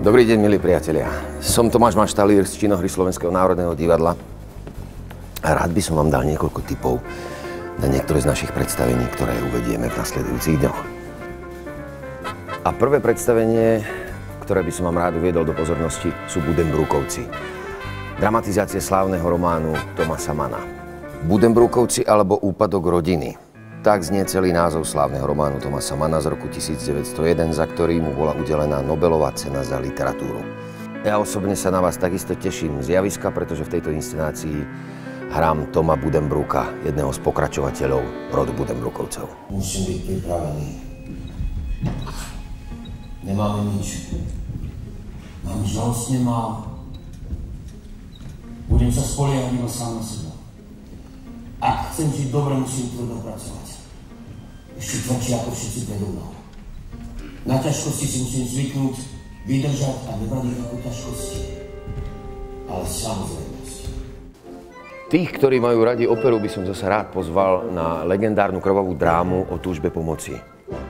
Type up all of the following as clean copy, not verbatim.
Dobrý deň, milí priatelia. Som Tomáš Maštalír z Činohry Slovenského národného divadla a rád by som vám dal niekoľko tipov na niektoré z našich predstavení, ktoré uvedieme v nasledujúcich dňoch. A prvé predstavenie, ktoré by som vám rád uviedol do pozornosti, sú Buddenbrookovci. Dramatizácie slávneho románu Thomasa Manna. Buddenbrookovci alebo Úpadok rodiny. Tak znie celý názov slávneho románu Thomasa Manna z roku 1901, za ktorý mu bola udelená Nobelová cena za literatúru. Ja osobne sa na vás takisto teším z javiska, pretože v tejto inscenácii hrám Toma Buddenbrooka, jedného z pokračovateľov rodu Buddenbrookovcov. Musím byť pripravený. Nemáme nič. Mám žalostne málo. Budem sa spoliehať iba sám na seba. Ak chcem žiť dobre, musím tvrdo pracovať. Ešte tvrdšie ako všetci predo mnou. Na ťažkosti si musím zvyknúť, vydržať a nebrať ich ako ťažkosti. Ale samozrejmosť. Tých, ktorí majú radi operu, by som zase rád pozval na legendárnu krvavú drámu o túžbe pomoci.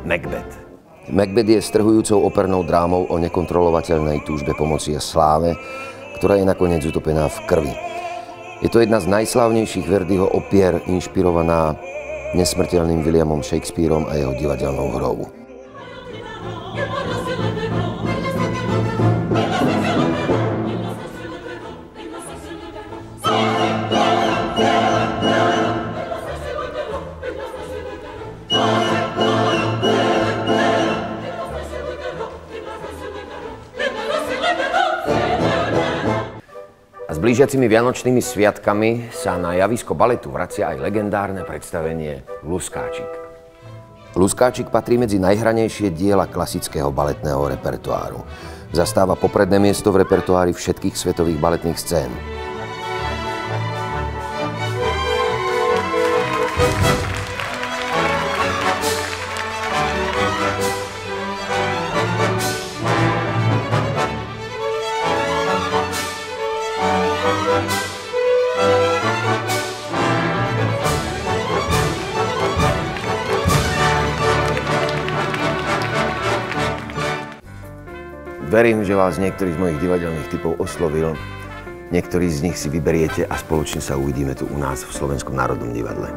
Macbeth. Macbeth je strhujúcou opernou drámou o nekontrolovateľnej túžbe pomoci a sláve, ktorá je nakoniec utopená v krvi. Je to jedna z najslávnejších Verdiho opier, inšpirovaná nesmrteľným Williamom Shakespearom a jeho divadelnou hrou. A s blížiacimi vianočnými sviatkami sa na javisko baletu vracia aj legendárne predstavenie Luskáčik. Luskáčik patrí medzi najhranejšie diela klasického baletného repertoáru. Zastáva popredné miesto v repertoári všetkých svetových baletných scén. Verím, že vás niektorý z mojich divadelných tipov oslovil. Niektorí z nich si vyberiete a spoločne sa uvidíme tu u nás v Slovenskom národnom divadle.